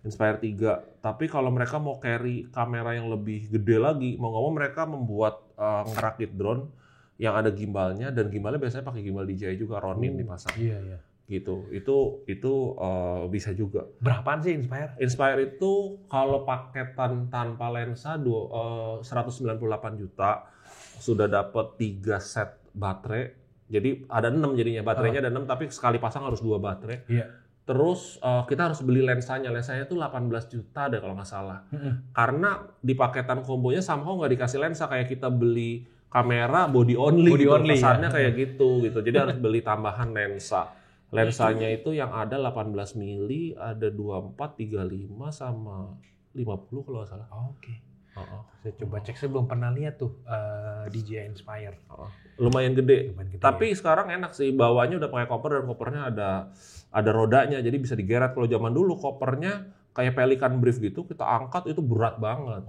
Inspire 3. Tapi kalau mereka mau carry kamera yang lebih gede lagi, mau nggak mau mereka membuat ngerakit drone yang ada gimbalnya, dan gimbalnya biasanya pakai gimbal DJI juga, Ronin dipasang. Gitu. Itu bisa juga. Berapaan sih Inspire? Inspire itu kalau paketan tanpa lensa 198 juta, sudah dapat 3 set baterai. Jadi ada 6 jadinya, baterainya ada 6 tapi sekali pasang harus 2 baterai. Terus kita harus beli lensanya itu 18 juta deh kalau nggak salah. Karena di paketan kombonya somehow nggak dikasih lensa, kayak kita beli kamera body only pesannya kayak gitu. Jadi harus beli tambahan lensa. Lensanya itu yang ada 18 mili, ada 24, 35 sama 50 kalau nggak salah. Saya coba cek, saya belum pernah lihat tuh DJI Inspire. Lumayan gede. Tapi sekarang enak sih, bawahnya udah pakai koper dan kopernya ada rodanya, jadi bisa digeret. Kalau zaman dulu kopernya kayak Pelican Brief gitu, kita angkat itu berat banget.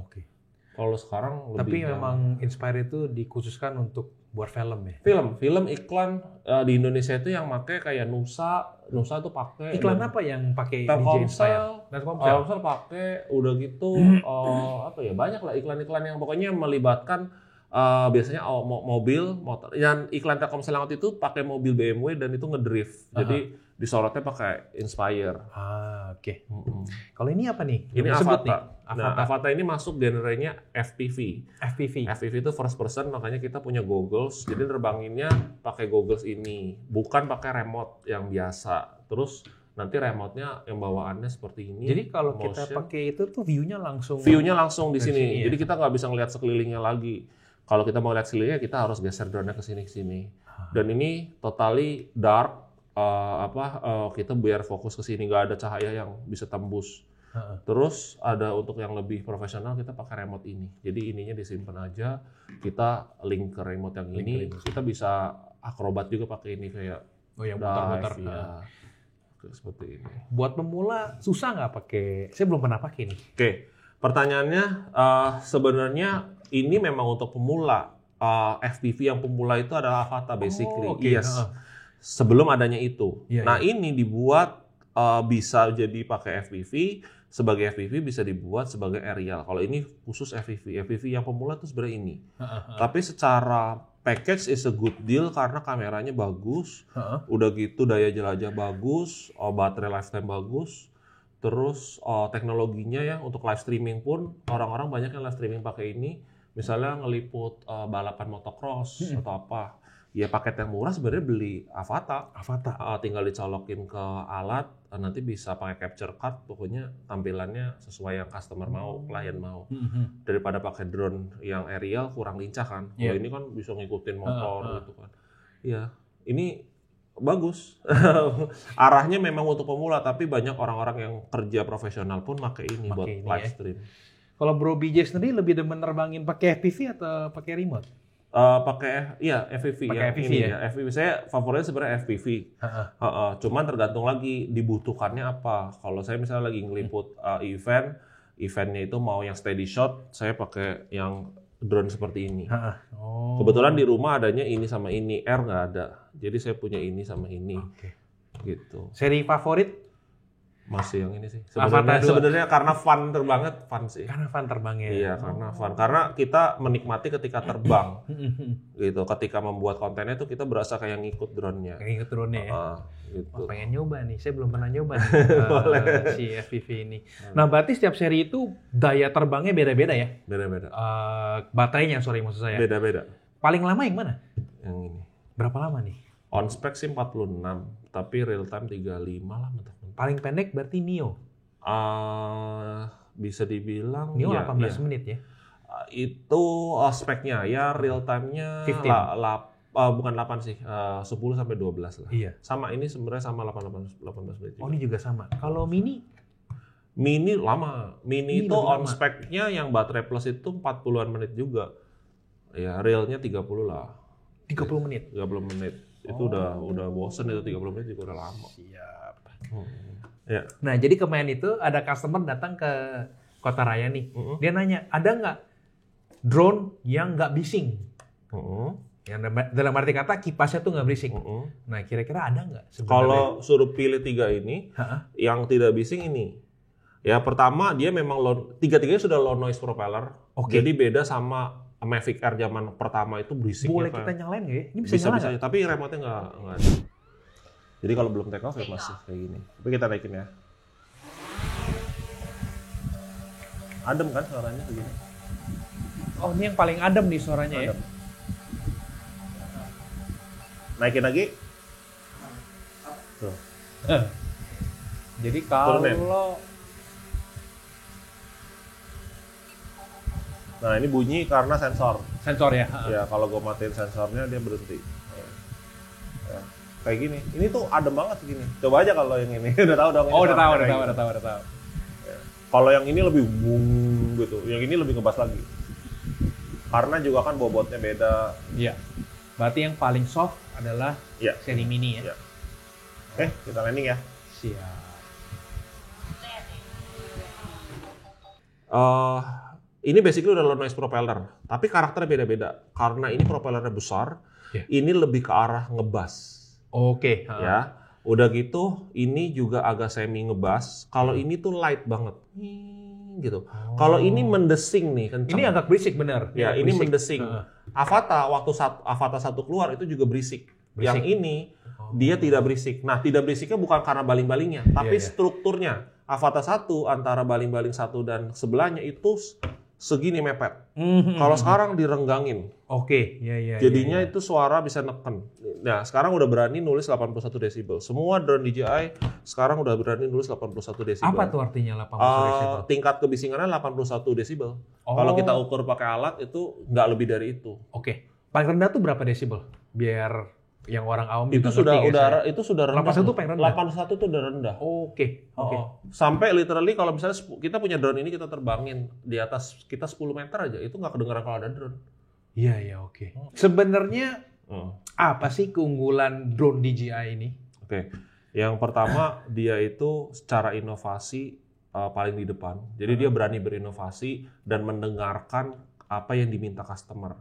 Kalau sekarang lebih. Tapi memang Inspire itu dikhususkan untuk buat film ya. Film iklan di Indonesia itu yang pakai kayak Nusa tuh pakai. Iklan apa yang pakai Telkomsel pakai, udah gitu apa ya, banyak lah iklan-iklan yang pokoknya melibatkan biasanya mobil, motor. Yang iklan Telkomsel yang waktu itu pakai mobil BMW dan itu ngedrift. Jadi disorotnya pakai Inspire. Oke. Kalau ini apa nih? Ini Avata. Nah, Avata ini masuk genrenya FPV. FPV itu first person, makanya kita punya goggles. Jadi nerbanginnya pakai goggles ini, bukan pakai remote yang biasa. Terus nanti remote-nya yang bawaannya seperti ini. Jadi kalau kita pakai itu tuh view-nya langsung di sini. Jadi kita nggak bisa ngelihat sekelilingnya lagi. Kalau kita mau lihat sekelilingnya, kita harus geser drone-nya ke sini. Dan ini totally dark. Kita biar fokus ke sini, nggak ada cahaya yang bisa tembus. Terus ada untuk yang lebih profesional kita pakai remote ini. Jadi ininya disimpan aja, kita link ke remote yang ini. Kita bisa akrobat juga pakai ini kayak yang muter-muter. Ya. Seperti ini. Buat pemula susah nggak pakai? Saya belum pernah pakai nih. Oke, pertanyaannya sebenarnya ini memang untuk pemula. FPV yang pemula itu adalah Avata basically. Yes. Sebelum adanya itu. Ini dibuat bisa jadi pakai FPV, sebagai FPV bisa dibuat sebagai aerial. Kalau ini khusus FPV. FPV yang pemula itu sebenarnya ini. Tapi secara package is a good deal karena kameranya bagus, udah gitu daya jelajah bagus, baterai lifetime bagus, terus teknologinya ya untuk live streaming pun orang-orang banyak yang live streaming pakai ini. Misalnya ngeliput balapan motocross atau apa. Ya paket yang murah sebenarnya beli Avata. Tinggal dicolokin ke alat, nanti bisa pakai capture card, pokoknya tampilannya sesuai yang customer mau, klien mau. Daripada pakai drone yang aerial kurang lincah kan. Kalau ini kan bisa ngikutin motor gitu kan. Iya, ini bagus. Arahnya memang untuk pemula, tapi banyak orang-orang yang kerja profesional pun pakai ini buat live stream. Kalau Bro BJ sendiri lebih demen nerbangin pakai FPV atau pakai remote? Pakai FPV ya. FPV saya favoritnya sebenarnya FPV. Cuman tergantung lagi dibutuhkannya apa. Kalau saya misalnya lagi ngeliput eventnya itu mau yang steady shot, saya pakai yang drone seperti ini. Kebetulan di rumah adanya ini sama ini, R nggak ada. Jadi saya punya ini sama ini. Gitu. Seri favorit? Masih yang ini sih. Sebenarnya karena fun sih. Karena fun terbangnya. Iya, karena fun. Karena kita menikmati ketika terbang. Gitu. Ketika membuat kontennya itu kita berasa kayak ngikut drone-nya. Kayak ngikut drone-nya ya. Gitu. Pengen nyoba nih. Saya belum pernah nyoba nih si FPV ini. Nah, berarti setiap seri itu daya terbangnya beda-beda ya? Beda-beda. Baterainya maksud saya. Beda-beda. Paling lama yang mana? Yang ini. Berapa lama nih? On spec sih 46, tapi real time 35 lah. Paling pendek berarti Neo? Bisa dibilang Neo 18 menit ya? Itu speknya, ya real time-nya bukan 8 sih, 10 sampai 12 lah. Iya. Sama ini sebenarnya sama 18 menit juga. Oh, ini juga sama. Kalau Mini? Mini lama. Mini itu on spec-nya yang baterai plus itu 40-an menit juga. Ya, realnya 30 lah. 30 menit? 30 menit. Itu udah bosen itu 30 menit juga udah lama. Siap. Ya. Nah, jadi kemarin itu ada customer datang ke Kota Raya nih. Dia nanya, ada nggak drone yang nggak bising? Yang dalam arti kata kipasnya tuh nggak berisik. Nah, kira-kira ada nggak sebenarnya? Kalau suruh pilih 3 ini, yang tidak bising ini. Ya, pertama dia memang tiga-tiganya sudah low noise propeller. Jadi beda sama Mavic Air zaman pertama itu berisik. Boleh kita nyalain nggak ya? Ini bisa nyala. Tapi remote-nya nggak ada. Jadi kalau belum take off ya masih kayak gini. Tapi kita naikin ya. Adem kan suaranya segini. Oh, ini yang paling adem nih suaranya adem. Ya? Naikin lagi. Tuh. Jadi kalau nah ini bunyi karena sensor. Sensor ya? Ya, kalau gue matiin sensornya dia berhenti. Ya. Kayak gini. Ini tuh adem banget gini. Coba aja kalau yang ini. Udah tahu dong. Oh, udah tahu. Ya. Kalau yang ini lebih bung gitu. Yang ini lebih ngebas lagi. Karena juga kan bobotnya beda. Iya. Berarti yang paling soft adalah seri Mini ya? Oke, kita landing ya. Siap. Ini basically udah low noise propeller, tapi karakternya beda-beda. Karena ini propellernya besar, ini lebih ke arah ngebas. Oke. Ya, udah gitu, ini juga agak semi ngebas. Kalau ini tuh light banget, gitu. Kalau ini mendesing nih, kenceng. Ini agak berisik bener. Ya, ini mendesing. Avata waktu Avata 1 keluar itu juga berisik. Yang ini dia tidak berisik. Nah, tidak berisiknya bukan karena baling-balingnya, tapi strukturnya. Avata 1 antara baling-baling satu dan sebelahnya itu segini mepet. Kalau sekarang direnggangin. Oke, Jadinya itu suara bisa neken. Nah, sekarang udah berani nulis 81 desibel. Semua drone DJI sekarang udah berani nulis 81 desibel. Apa tuh artinya 81 desibel? Tingkat kebisingannya 81 desibel. Kalau kita ukur pakai alat itu nggak lebih dari itu. Oke. Paling rendah tuh berapa desibel? Biar yang orang awam itu sudah rendah. 81 tuh paling rendah. 81 itu udah rendah. Oke. Sampai literally kalau misalnya kita punya drone ini kita terbangin di atas kita 10 meter aja itu nggak kedengeran kalau ada drone. Iya, oke. Sebenarnya apa sih keunggulan drone DJI ini? Oke. Yang pertama dia itu secara inovasi paling di depan. Jadi dia berani berinovasi dan mendengarkan apa yang diminta customer.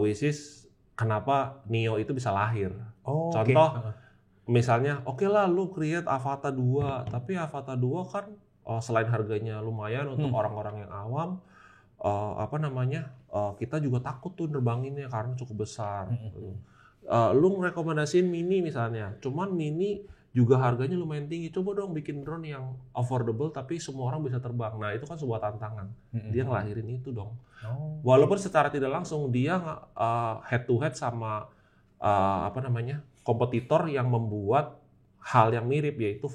Which is kenapa Neo itu bisa lahir. Contoh, misalnya, oke lah lu create Avata 2, tapi Avata 2 kan selain harganya lumayan untuk orang-orang yang awam, kita juga takut tuh nerbanginnya karena cukup besar. Lu merekomendasiin Mini misalnya, cuman Mini juga harganya lumayan tinggi. Coba dong bikin drone yang affordable tapi semua orang bisa terbang. Nah itu kan sebuah tantangan. Dia ngelahirin itu dong. Walaupun secara tidak langsung dia head to head sama kompetitor yang membuat hal yang mirip yaitu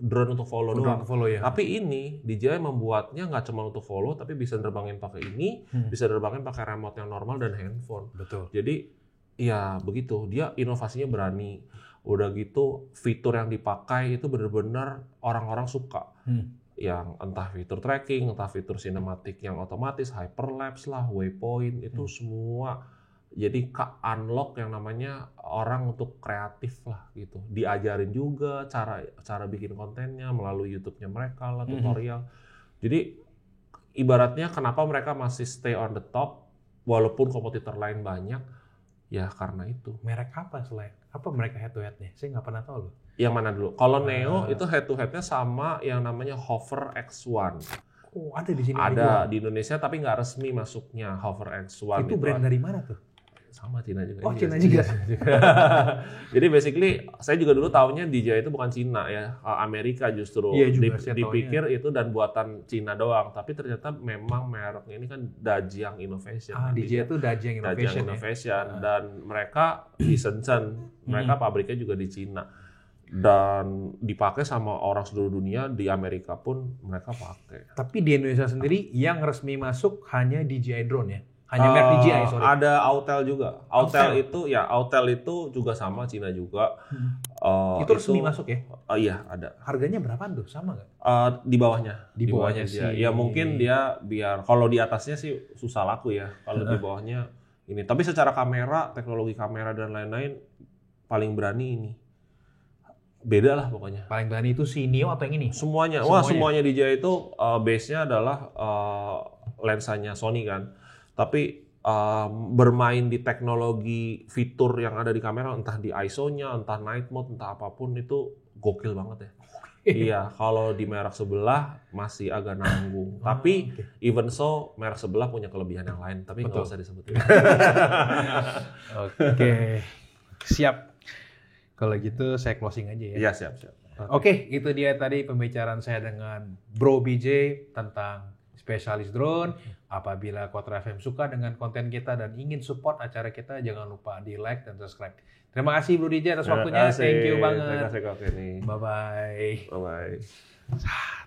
drone untuk follow doang. Tapi ini DJI membuatnya nggak cuma untuk follow tapi bisa nerbangin pakai ini, bisa nerbangin pakai remote yang normal dan handphone. Betul. Jadi ya begitu, dia inovasinya berani. Udah gitu fitur yang dipakai itu benar-benar orang-orang suka. Yang entah fitur tracking, entah fitur sinematik yang otomatis, hyperlapse lah, waypoint itu semua jadi unlock yang namanya orang untuk kreatif lah gitu. Diajarin juga cara bikin kontennya melalui YouTube-nya mereka lah, tutorial. Jadi ibaratnya kenapa mereka masih stay on the top walaupun kompetitor lain banyak, ya karena itu. Merek apa selain? Apa mereka head to head-nya? Saya nggak pernah tahu loh. Yang mana dulu? Kalau Neo itu head to head-nya sama yang namanya Hover X1. Oh, ada di sini. Ada di Indonesia tapi nggak resmi masuknya Hover X1. Itu brand dari mana tuh? Sama Cina juga. Oh, Cina juga. Jadi basically saya juga dulu tahunya DJI itu bukan Cina ya, Amerika justru. Iya juga, dipikir itu dan buatan Cina doang, tapi ternyata memang mereknya ini kan Dajiang Innovation. DJI itu Dajiang Innovation dan mereka di Shenzhen, mereka pabriknya juga di Cina. Dan dipakai sama orang seluruh dunia, di Amerika pun mereka pakai. Tapi di Indonesia sendiri yang resmi masuk hanya DJI drone ya? Hanya merek DJI, sorry. Ada Autel juga. Autel itu juga sama, Cina juga. Itu resmi masuk ya? Iya, ada. Harganya berapaan tuh? Sama nggak? Di bawahnya. Di bawahnya sih. Ya mungkin dia biar, kalau di atasnya sih susah laku ya. Kalau di bawahnya ini. Tapi secara kamera, teknologi kamera dan lain-lain, paling berani ini. Beda lah pokoknya. Paling berani itu si Neo atau yang ini? Semuanya. Semuanya DJI itu base-nya adalah lensanya Sony kan. Tapi bermain di teknologi fitur yang ada di kamera, entah di ISO-nya, entah night mode, entah apapun itu gokil banget ya. Iya, kalau di merek sebelah masih agak nanggung. Tapi even so merek sebelah punya kelebihan yang lain, tapi nggak usah disebutin. Oke, siap. Kalau gitu saya closing aja ya. Iya, siap. Oke, itu dia tadi pembicaraan saya dengan Bro BJ tentang spesialis drone. Apabila Kotra FM suka dengan konten kita dan ingin support acara kita, jangan lupa di like dan subscribe. Terima kasih Bro DJ atas waktunya. Thank you banget. Terima kasih Kak Kenny. Bye-bye. Bye-bye.